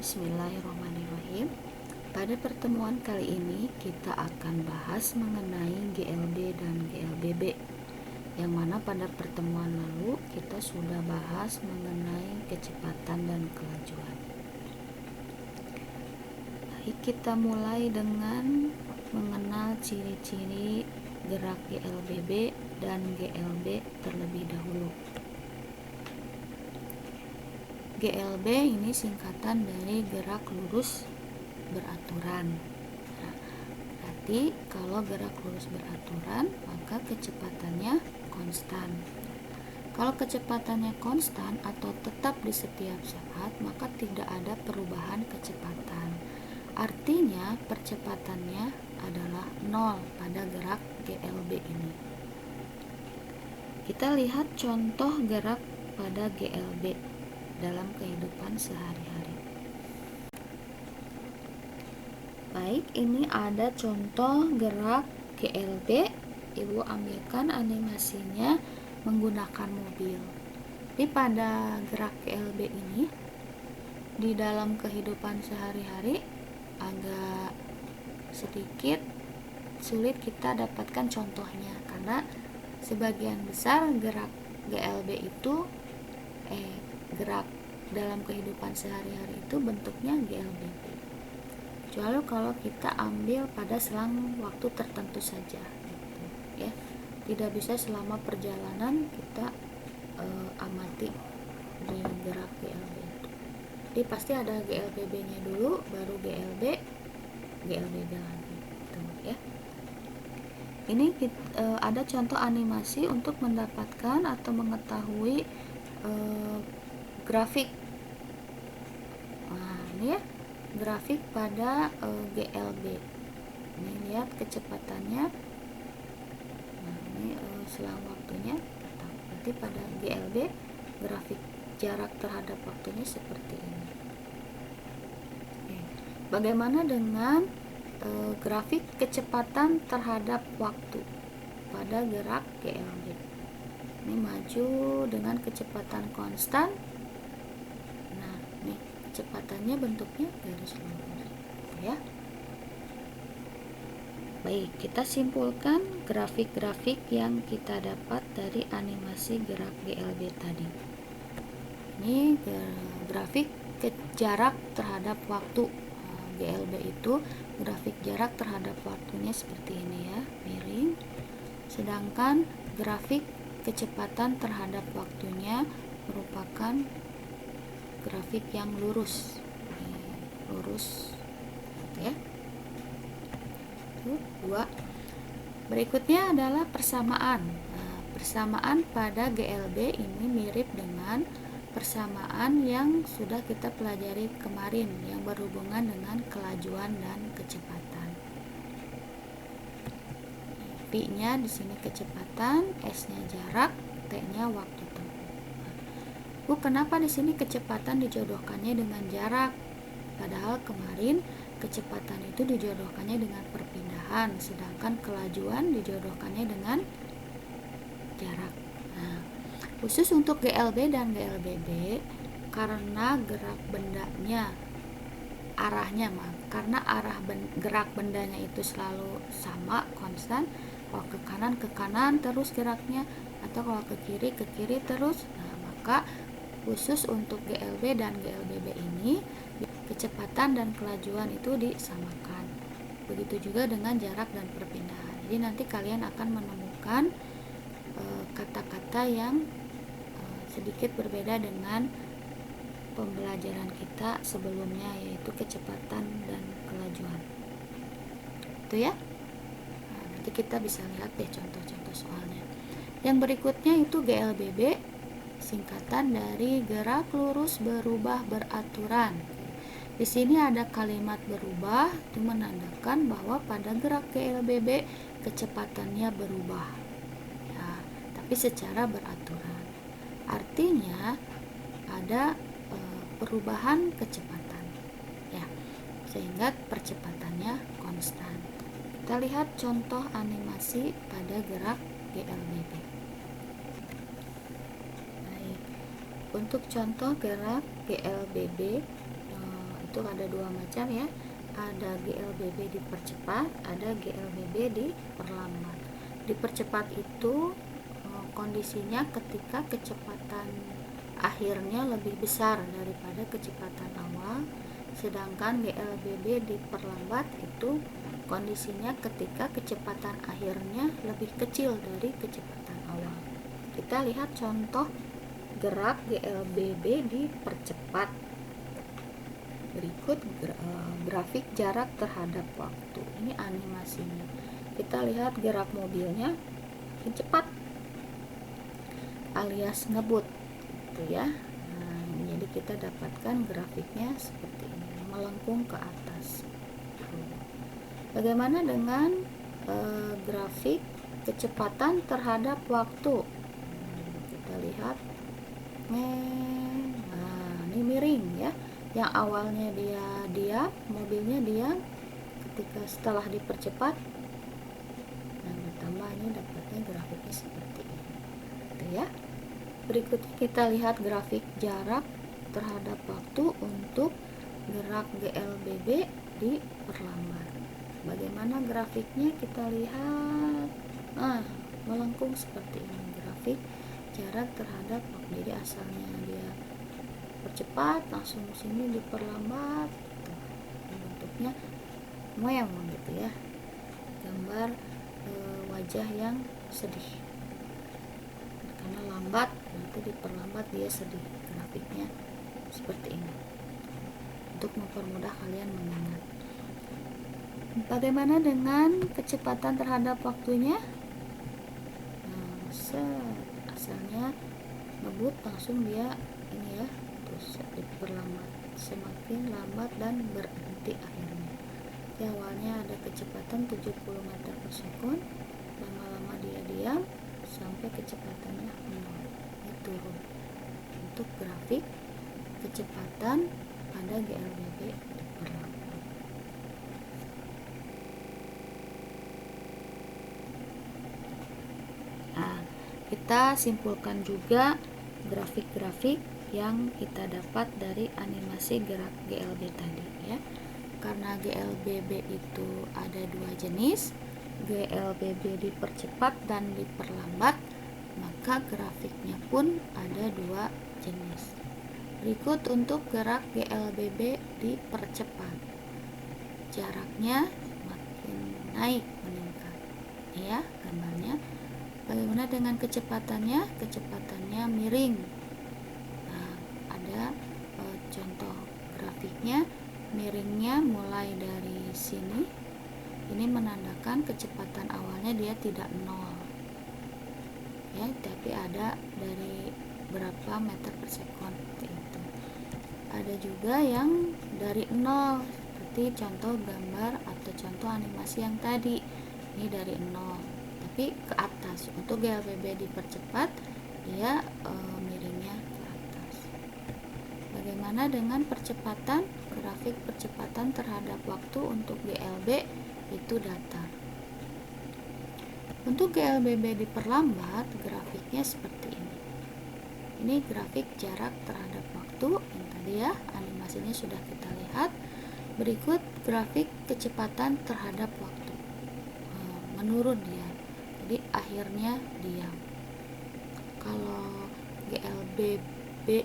Bismillahirrahmanirrahim. Pada pertemuan kali ini kita akan bahas mengenai GLB dan GLBB, yang mana pada pertemuan lalu kita sudah bahas mengenai kecepatan dan kelajuan. Baik, kita mulai dengan mengenal ciri-ciri gerak GLBB dan GLB terlebih dahulu. GLB ini singkatan dari gerak lurus beraturan. Nah, berarti kalau gerak lurus beraturan, maka kecepatannya konstan. Kalau kecepatannya konstan atau tetap di setiap saat, maka tidak ada perubahan kecepatan. Artinya percepatannya adalah 0 pada gerak GLB ini. Kita lihat contoh gerak pada GLB dalam kehidupan sehari-hari. Baik, ini ada contoh gerak GLB. Ibu ambilkan animasinya menggunakan mobil. Jadi pada gerak GLB ini di dalam kehidupan sehari-hari agak sedikit sulit kita dapatkan contohnya, karena sebagian besar gerak GLB itu gerak dalam kehidupan sehari-hari itu bentuknya GLBB, kecuali kalau kita ambil pada selang waktu tertentu saja gitu, ya. Tidak bisa selama perjalanan kita amati di gerak GLB itu. Jadi pasti ada GLBB-nya dulu, baru GLBB lagi gitu, ya. Ini ada contoh animasi untuk mendapatkan atau mengetahui grafik. Nah, ini ya grafik pada GLB. Ini lihat kecepatannya. Nah, ini selang waktunya. Berarti pada GLB grafik jarak terhadap waktunya seperti ini. Oke. Bagaimana dengan grafik kecepatan terhadap waktu pada gerak GLB? Ini maju dengan kecepatan konstan. Nah, ini kecepatannya bentuknya garis lurus, ya. Baik, kita simpulkan grafik-grafik yang kita dapat dari animasi gerak GLB tadi. Ini grafik jarak terhadap waktu. GLB itu grafik jarak terhadap waktunya seperti ini, ya, miring. Sedangkan grafik kecepatan terhadap waktunya merupakan grafik yang lurus, ya. Itu dua. Berikutnya adalah persamaan. Nah, persamaan pada GLB ini mirip dengan persamaan yang sudah kita pelajari kemarin, yang berhubungan dengan kelajuan dan kecepatan. P-nya di sini kecepatan, S-nya jarak, T-nya waktu tempuh. Bu, kenapa di sini kecepatan dijodohkannya dengan jarak? Padahal kemarin kecepatan itu dijodohkannya dengan perpindahan, sedangkan kelajuan dijodohkannya dengan jarak. Nah, khusus untuk GLB dan GLBB, karena gerak bendanya karena arah gerak bendanya itu selalu sama, konstan. Kalau ke kanan terus geraknya, atau kalau ke kiri terus. Nah, maka khusus untuk GLB dan GLBB ini kecepatan dan kelajuan itu disamakan. Begitu juga dengan jarak dan perpindahan. Jadi nanti kalian akan menemukan kata-kata yang sedikit berbeda dengan pembelajaran kita sebelumnya, yaitu kecepatan dan kelajuan. Itu ya. Nah, nanti kita bisa lihat deh contoh-contoh soalnya. Yang berikutnya itu GLBB, singkatan dari gerak lurus berubah beraturan. Di sini ada kalimat berubah, itu menandakan bahwa pada gerak GLBB kecepatannya berubah, ya, tapi secara beraturan. Artinya ada perubahan kecepatan, ya, sehingga percepatannya konstan. Kita lihat contoh animasi pada gerak GLBB. Baik, untuk contoh gerak GLBB Untuk ada dua macam ya, ada GLBB dipercepat, ada GLBB diperlambat. Dipercepat itu kondisinya ketika kecepatan akhirnya lebih besar daripada kecepatan awal, sedangkan GLBB diperlambat itu kondisinya ketika kecepatan akhirnya lebih kecil dari kecepatan awal. Kita lihat contoh gerak GLBB dipercepat. Berikut grafik jarak terhadap waktu. Ini animasinya. Kita lihat gerak mobilnya cepat alias ngebut gitu ya. Nah, jadi kita dapatkan grafiknya seperti ini, melengkung ke atas. Bagaimana dengan grafik kecepatan terhadap waktu? Kita lihat, nah ini miring ya. Yang awalnya dia diam, mobilnya diam, ketika setelah dipercepat, nah bertambah, ini dapatnya grafiknya seperti ini, gitu ya. Berikutnya kita lihat grafik jarak terhadap waktu untuk gerak GLBB diperlambat. Bagaimana grafiknya? Kita lihat, melengkung seperti ini grafik jarak terhadap waktu. Jadi asalnya dia percepat, langsung sini diperlambat, gitu. Bentuknya moyang gitu ya, gambar wajah yang sedih karena lambat, nanti diperlambat dia sedih. Grafiknya seperti ini untuk mempermudah kalian mengingat. Bagaimana dengan kecepatan terhadap waktunya? Asalnya ngebut, langsung dia ini ya, terus diperlambat, semakin lambat dan berhenti akhirnya. Di awalnya ada kecepatan 70 meter per sekund, lama-lama dia diam sampai kecepatannya 0, ini turun. Untuk grafik kecepatan pada GLBB diperlambat. Kita simpulkan juga grafik-grafik yang kita dapat dari animasi gerak GLB tadi ya. Karena GLBB itu ada dua jenis, GLBB dipercepat dan diperlambat, maka grafiknya pun ada dua jenis. Berikut untuk gerak GLBB dipercepat, jaraknya makin naik, meningkat ya gambarnya. Bagaimana dengan kecepatannya? Kecepatannya miring. Nah, ada contoh grafiknya, miringnya mulai dari sini. Ini menandakan kecepatan awalnya dia tidak 0 ya, tapi ada dari berapa meter per sekon itu. Ada juga yang dari 0, seperti contoh gambar atau contoh animasi yang tadi. Ini dari 0 tapi ke atas. Untuk GLBB dipercepat, dia miringnya ke atas. Bagaimana dengan percepatan? Grafik percepatan terhadap waktu untuk GLB itu datar. Untuk GLBB diperlambat, grafiknya seperti ini. Ini grafik jarak terhadap waktu yang tadi ya, animasinya sudah kita lihat. Berikut grafik kecepatan terhadap waktu, menurun dia, jadi akhirnya diam. Kalau GLBB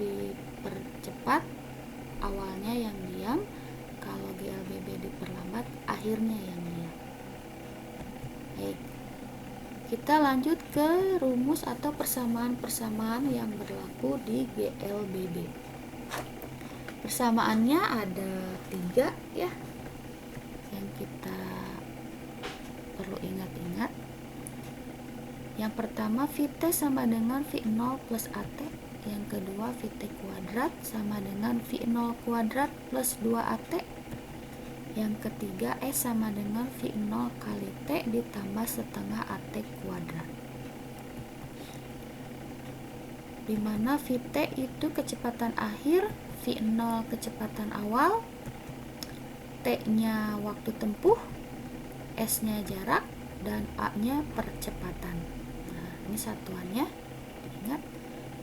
dipercepat, awalnya yang diam. Kalau GLBB diperlambat, akhirnya yang diam. Baik, kita lanjut ke rumus atau persamaan-persamaan yang berlaku di GLBB. Persamaannya ada 3 ya, yang kita perlu ingat-ingat. Yang pertama, VT sama dengan V0 plus AT. Yang kedua, VT kuadrat sama dengan V0 kuadrat plus 2AT. Yang ketiga, S sama dengan V0 kali T ditambah setengah AT kuadrat. Dimana VT itu kecepatan akhir, V0 kecepatan awal, T-nya waktu tempuh, S-nya jarak, dan A-nya percepatan. Ini satuannya, ingat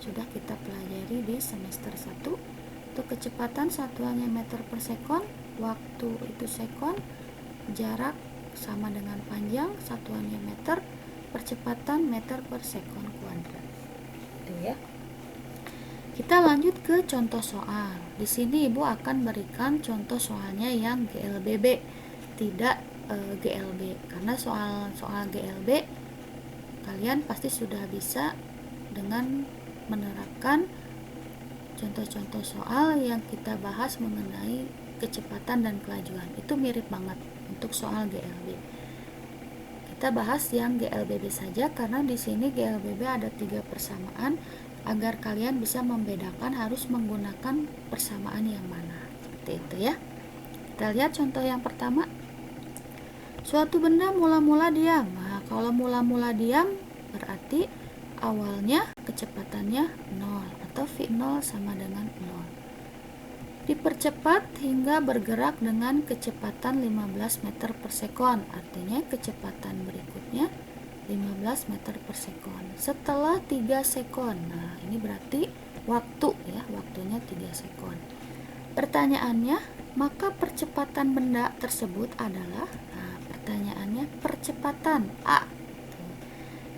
sudah kita pelajari di semester 1 Untuk kecepatan satuannya meter per sekon, waktu itu sekon, jarak sama dengan panjang, satuannya meter, percepatan meter per sekon kuadrat. Itu ya. Kita lanjut ke contoh soal. Di sini Ibu akan berikan contoh soalnya yang GLBB, tidak GLB. Karena soal GLB kalian pasti sudah bisa dengan menerapkan contoh-contoh soal yang kita bahas mengenai kecepatan dan kelajuan. Itu mirip banget untuk soal GLB. Kita bahas yang GLBB saja karena di sini GLBB ada 3 persamaan. Agar kalian bisa membedakan harus menggunakan persamaan yang mana. Seperti itu ya. Kita lihat contoh yang pertama. Suatu benda mula-mula diam. Nah, kalau mula-mula diam berarti awalnya kecepatannya 0 atau V0 sama dengan 0. Dipercepat hingga bergerak dengan kecepatan 15 meter per sekon. Artinya kecepatan berikutnya 15 meter per sekon setelah 3 sekon. Nah, ini berarti waktu ya, waktunya 3 sekon. Pertanyaannya, maka percepatan benda tersebut adalah, nah, pertanyaannya percepatan A.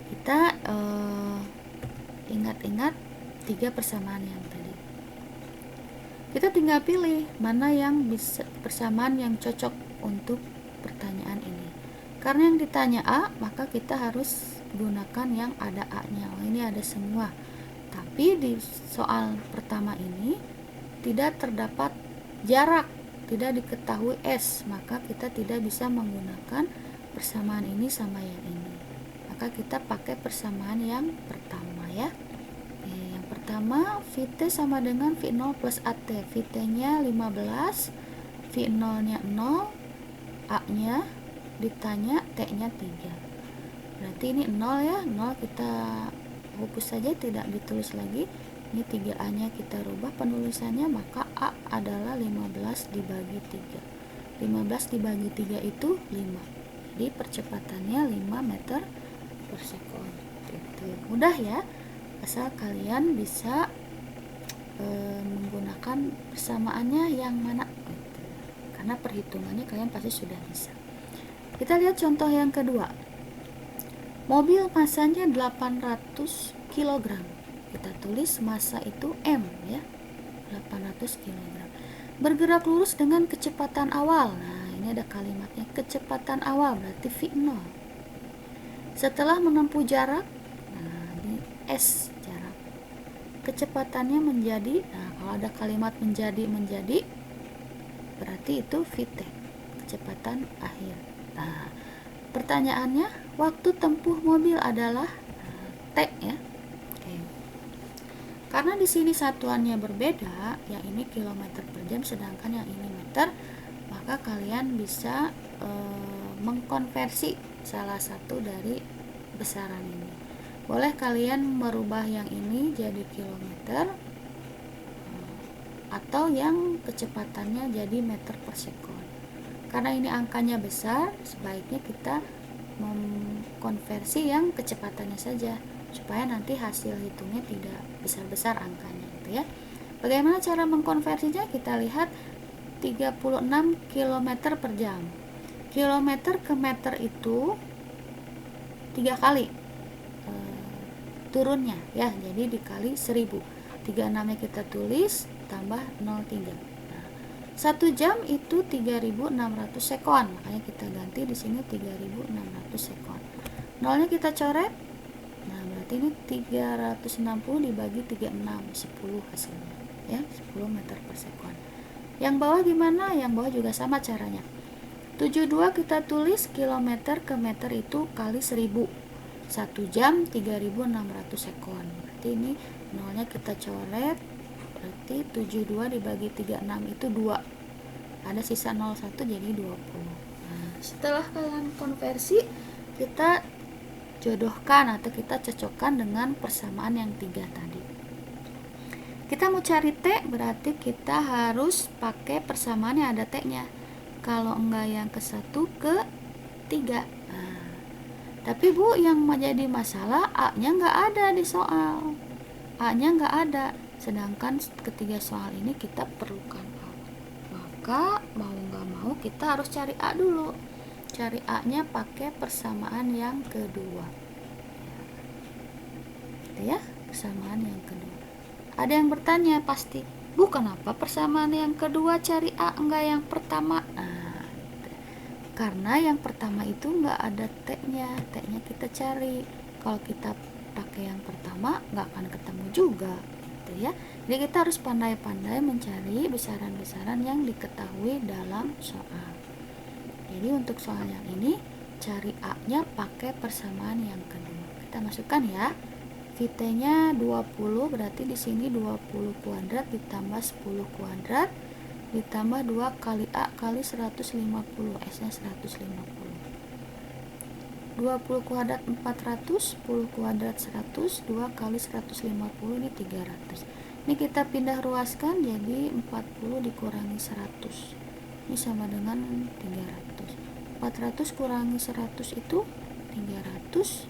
Kita ingat-ingat 3 persamaan yang tadi. Kita tinggal pilih mana yang bisa persamaan yang cocok untuk pertanyaan ini. Karena yang ditanya A, maka kita harus gunakan yang ada A-nya. Oh, ini ada semua. Tapi di soal pertama ini tidak terdapat jarak, tidak diketahui S, maka kita tidak bisa menggunakan persamaan ini sama yang ini. Maka kita pakai persamaan yang pertama ya. Yang pertama, VT sama dengan V0 plus AT. VT-nya 15, V0-nya 0, A-nya ditanya, T-nya 3. Berarti ini 0 ya, 0 kita hapus saja, tidak ditulis lagi. Ini 3A-nya kita rubah penulisannya, maka A adalah 15 dibagi 3. 15 dibagi 3 itu 5. Jadi percepatannya 5 meter per sekon. Itu mudah ya, asal kalian bisa menggunakan persamaannya yang mana gitu. Karena perhitungannya kalian pasti sudah bisa. Kita lihat contoh yang kedua. Mobil masanya 800 kg. Kita tulis massa itu M ya. 800 kg. Bergerak lurus dengan kecepatan awal. Nah, ini ada kalimatnya kecepatan awal berarti V0. Setelah menempuh jarak, nah ini S jarak. Kecepatannya menjadi, nah kalau ada kalimat menjadi berarti itu VT. Kecepatan akhir. Nah, pertanyaannya, waktu tempuh mobil adalah T ya. Oke. Karena di sini satuannya berbeda, yang ini kilometer per jam sedangkan yang ini meter, maka kalian bisa mengkonversi salah satu dari besaran ini. Boleh kalian merubah yang ini jadi kilometer atau yang kecepatannya jadi meter per sekon. Karena ini angkanya besar, sebaiknya kita mengkonversi yang kecepatannya saja supaya nanti hasil hitungnya tidak besar-besar angkanya gitu ya. Bagaimana cara mengkonversinya? Kita lihat 36 km per jam. Kilometer ke meter itu 3 kali turunnya ya, jadi dikali 1000. 36 nya kita tulis tambah 03. 1 jam itu 3600 sekon, makanya kita ganti di sini 3600 sekon. Nolnya kita coret. Nah, berarti ini 360 dibagi 36, 10 hasilnya ya, 10 meter per sekon. Yang bawah gimana? Yang bawah juga sama caranya. 72 kita tulis kilometer ke meter itu kali 1000. 1 jam 3600 sekon. Berarti ini nolnya kita coret. Berarti 72 dibagi 36 itu 2. Ada sisa 01 jadi 20. Nah, setelah kalian konversi, kita jodohkan atau kita cocokkan dengan persamaan yang 3 tadi. Kita mau cari T, berarti kita harus pakai persamaan yang ada T-nya. Kalau enggak yang ke 1 ke 3. Nah, tapi Bu, yang menjadi masalah A-nya enggak ada di soal. A-nya enggak ada. sedangkan ketiga soal ini kita perlukan A. Maka mau nggak mau kita harus cari A dulu. Cari A nya pakai persamaan yang kedua ya, persamaan yang kedua. Ada yang bertanya pasti, Bu, kenapa persamaan yang kedua cari A enggak yang pertama? Nah, karena yang pertama itu enggak ada T-nya kita cari. Kalau kita pakai yang pertama enggak akan ketemu juga gitu ya. Jadi kita harus pandai-pandai mencari besaran-besaran yang diketahui dalam soal. Jadi untuk soal yang ini cari A-nya pakai persamaan yang kedua. Kita masukkan ya. VT-nya 20, berarti di sini 20 kuadrat ditambah 10 kuadrat ditambah 2 kali A kali 150, S-nya 150. 20 kuadrat 400, 10 kuadrat 100, 2 kali 150 ini 300. Ini kita pindah ruaskan jadi 40 dikurangi 100. Ini sama dengan 300. 400 kurangi 100 itu 300.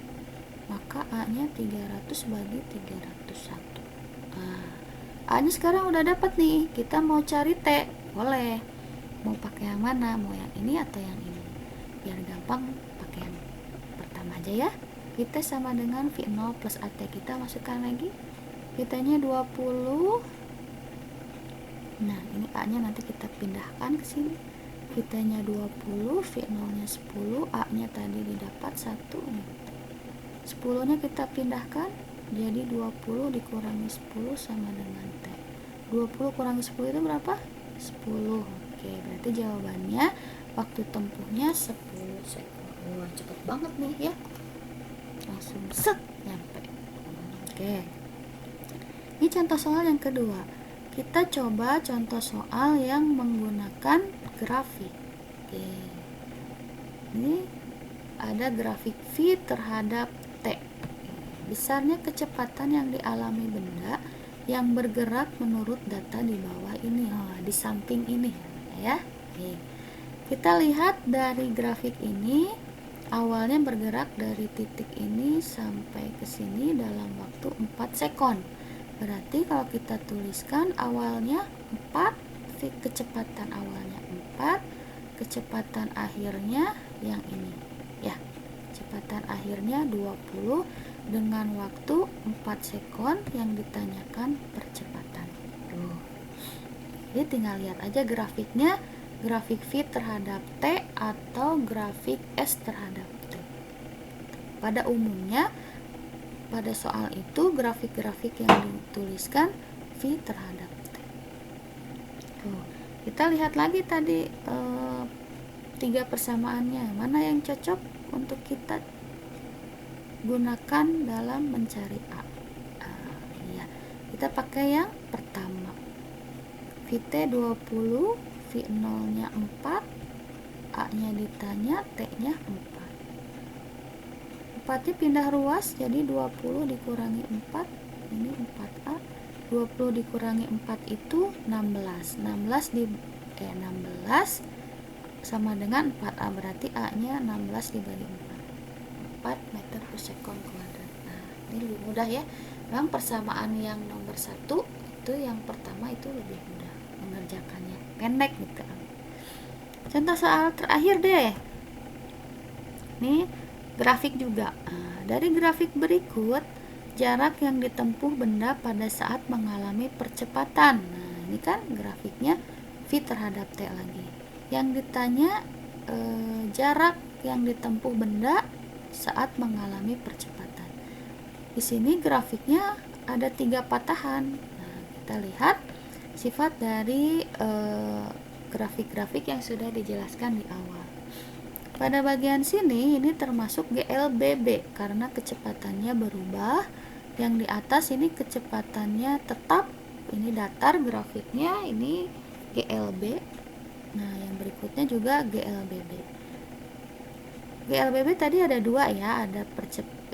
Maka A-nya 300 bagi 301. Nah, A-nya sekarang udah dapat nih. Kita mau cari T, boleh. Mau pakai yang mana? Mau yang ini atau yang ini? Biar gampang pakai yang pertama aja ya. Kita sama dengan V0 plus AT. Kita masukkan lagi. Kita-nya 20. Nah, ini A-nya nanti kita pindahkan ke sini. Kita-nya 20, V0-nya 10, A-nya tadi didapat 1 nih. 10 nya kita pindahkan jadi 20 dikurangi 10 sama dengan T. 20 kurangi 10 itu berapa? 10. Oke, berarti jawabannya waktu tempuhnya 10 sekon. Wah, cepet banget nih ya, langsung set nyampe. Oke, ini contoh soal yang kedua. Kita coba contoh soal yang menggunakan grafik. Oke, ini ada grafik V terhadap T. Besarnya kecepatan yang dialami benda yang bergerak menurut data di bawah ini, di samping ini ya. Oke. Kita lihat dari grafik ini, awalnya bergerak dari titik ini sampai ke sini dalam waktu 4 sekon. Berarti kalau kita tuliskan awalnya 4, kecepatan awalnya 4, kecepatan akhirnya yang ini ya. Kecepatan akhirnya 20 dengan waktu 4 sekon yang ditanyakan percepatan. Jadi tinggal lihat aja grafiknya, grafik V terhadap T atau grafik S terhadap T. Pada umumnya pada soal itu grafik-grafik yang dituliskan V terhadap T. Kita lihat lagi tadi 3 persamaannya, mana yang cocok untuk kita gunakan dalam mencari A. Iya, kita pakai yang pertama. VT 20, V0 nya 4, A nya ditanya, T nya 4. 4 nya pindah ruas jadi 20 dikurangi 4, ini 4A. 20 dikurangi 4 itu 16. 16 sama dengan 4A, berarti A nya 16 dibagi 4 meter per sekon kuadrat. Nah, ini lebih mudah ya. Memang persamaan yang nomor 1 itu yang pertama itu lebih mudah mengerjakannya, pendek gitu. Contoh soal terakhir deh. Nih grafik juga. Nah, dari grafik berikut jarak yang ditempuh benda pada saat mengalami percepatan. Nah, ini kan grafiknya V terhadap T lagi. Yang ditanya jarak yang ditempuh benda saat mengalami percepatan. Di sini grafiknya ada 3 patahan. Nah, kita lihat sifat dari grafik-grafik yang sudah dijelaskan di awal. Pada bagian sini ini termasuk GLBB karena kecepatannya berubah. Yang di atas ini kecepatannya tetap, ini datar grafiknya, ini GLB. Nah, yang berikutnya juga GLBB. GLBB tadi ada 2 ya, ada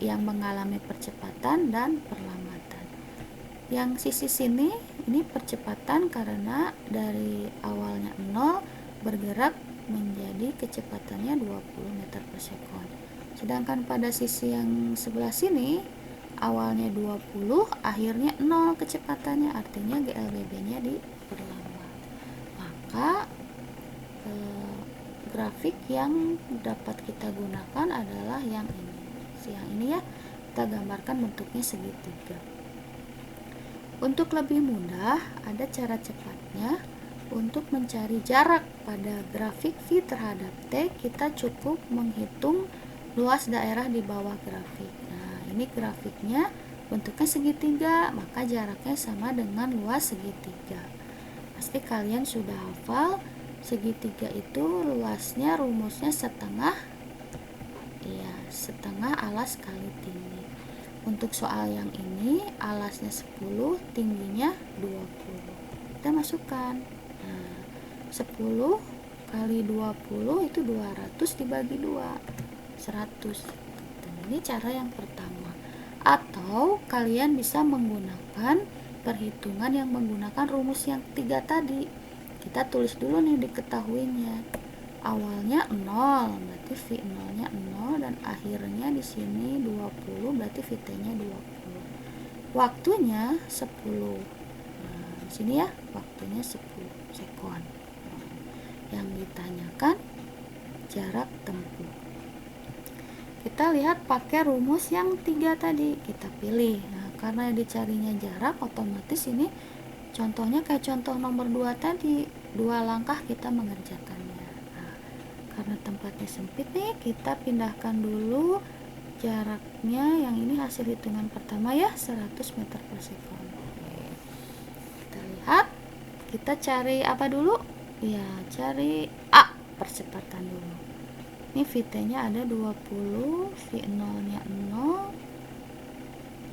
yang mengalami percepatan dan perlambatan. Yang sisi sini ini percepatan karena dari awalnya 0 bergerak menjadi kecepatannya 20 meter per sekon. Sedangkan pada sisi yang sebelah sini awalnya 20, akhirnya 0 kecepatannya, artinya GLBB-nya diperlambat. Maka grafik yang dapat kita gunakan adalah yang ini. Yang ini ya, kita gambarkan bentuknya segitiga. Untuk lebih mudah, ada cara cepatnya. Untuk mencari jarak pada grafik V terhadap T, kita cukup menghitung luas daerah di bawah grafik. Nah, ini grafiknya bentuknya segitiga, maka jaraknya sama dengan luas segitiga. Pasti kalian sudah hafal, segitiga itu luasnya rumusnya setengah, ya, setengah alas kali tinggi. Untuk soal yang ini, alasnya 10, tingginya 20. Kita masukkan. Nah, 10 kali 20 itu 200 dibagi 2, 100. Dan ini cara yang pertama. Atau kalian bisa menggunakan perhitungan yang menggunakan rumus yang 3 tadi. Kita tulis dulu nih diketahuinya. Awalnya 0, berarti V0 nya 0, dan akhirnya di sini 20, berarti VT-nya 20. Waktunya 10. Nah, di sini ya, waktunya 10 sekon. Yang ditanyakan jarak tempuh. Kita lihat pakai rumus yang 3 tadi, kita pilih. Nah, karena dicarinya jarak, otomatis ini contohnya kayak contoh nomor 2 tadi, 2 langkah kita mengerjakannya. Nah, karena tempatnya sempit nih, kita pindahkan dulu jaraknya. Yang ini hasil hitungan pertama ya, 100 meter per sekon. Kita lihat, kita cari apa dulu? Ya, cari A, percepatan dulu. Ini VT-nya ada 20, V0-nya 0,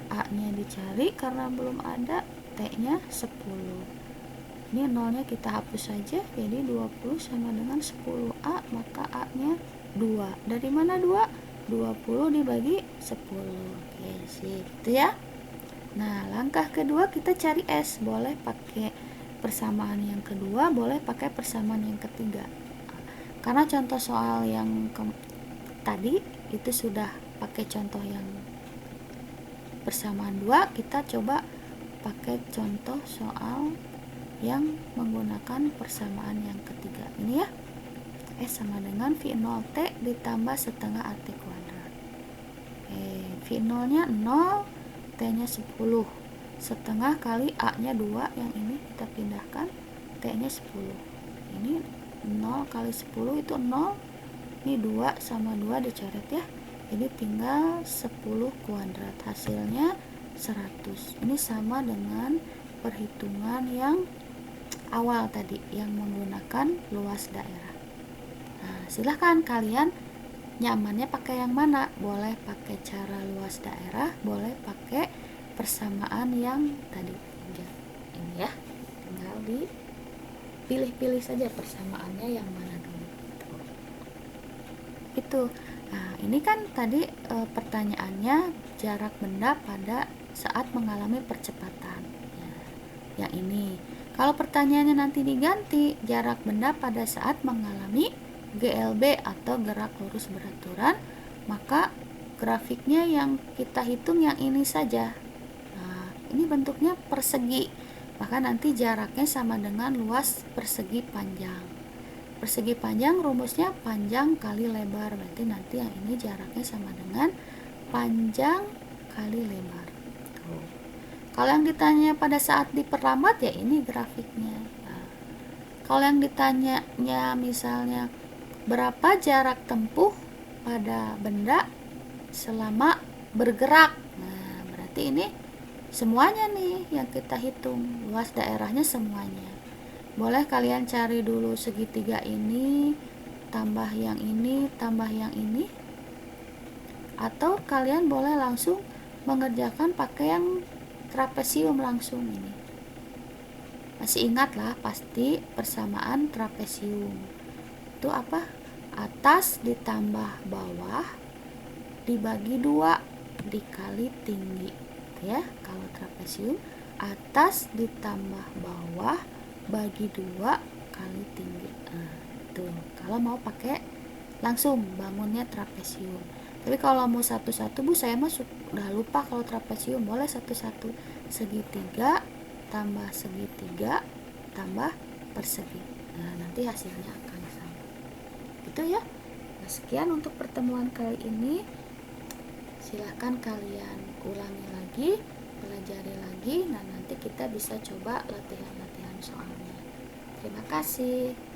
A-nya dicari karena belum ada, T-nya 10. Ini 0-nya kita hapus saja, jadi 20 sama dengan 10A, maka A-nya 2. Dari mana 2? 20 dibagi 10. Oke, sip. Itu ya. Nah, langkah kedua kita cari S. Boleh pakai persamaan yang kedua, boleh pakai persamaan yang ketiga. Karena contoh soal yang tadi itu sudah pakai contoh yang persamaan 2, kita coba pakai contoh soal yang menggunakan persamaan yang ketiga. Ini ya, S sama dengan V0T ditambah setengah AT kuadrat. V0 nya 0, T nya 10, setengah kali A nya 2, yang ini kita pindahkan, T nya 10. Ini 0 kali 10 itu 0, ini 2 sama 2 dicoret ya, jadi tinggal 10 kuadrat, hasilnya 100. Ini sama dengan perhitungan yang awal tadi, yang menggunakan luas daerah. Nah, silahkan kalian nyamannya pakai yang mana, boleh pakai cara luas daerah, boleh pakai persamaan yang tadi. Ini ya, tinggal pilih-pilih saja persamaannya yang mana dulu. Itu. Nah, ini kan tadi pertanyaannya jarak benda pada saat mengalami percepatan. Ya, yang ini. Kalau pertanyaannya nanti diganti, jarak benda pada saat mengalami GLB atau gerak lurus beraturan, maka grafiknya yang kita hitung yang ini saja. Nah, ini bentuknya persegi. Maka nanti jaraknya sama dengan luas persegi panjang. Persegi panjang rumusnya panjang kali lebar, berarti nanti yang ini jaraknya sama dengan panjang kali lebar. Tuh. Kalau yang ditanya pada saat diperlambat, ya ini grafiknya. Nah, kalau yang ditanyanya misalnya berapa jarak tempuh pada benda selama bergerak, nah berarti ini semuanya nih yang kita hitung, luas daerahnya semuanya. Boleh kalian cari dulu segitiga ini, tambah yang ini, tambah yang ini. Atau kalian boleh langsung mengerjakan pakai yang trapesium langsung ini. Masih ingat lah pasti persamaan trapesium. Itu apa? Atas ditambah bawah dibagi 2 dikali tinggi. Ya, kalau trapesium atas ditambah bawah bagi 2 kali tinggi. Nah, tuh kalau mau pakai langsung bangunnya trapesium. Tapi kalau mau satu-satu Bu, saya mah sudah lupa kalau trapesium. Boleh satu-satu. Segitiga tambah segitiga tambah persegi. Nah, nanti hasilnya akan sama. Gitu ya. Nah, sekian untuk pertemuan kali ini. Silahkan kalian ulangi lagi, pelajari lagi. Nah, nanti kita bisa coba latihan-latihan soalnya. Terima kasih.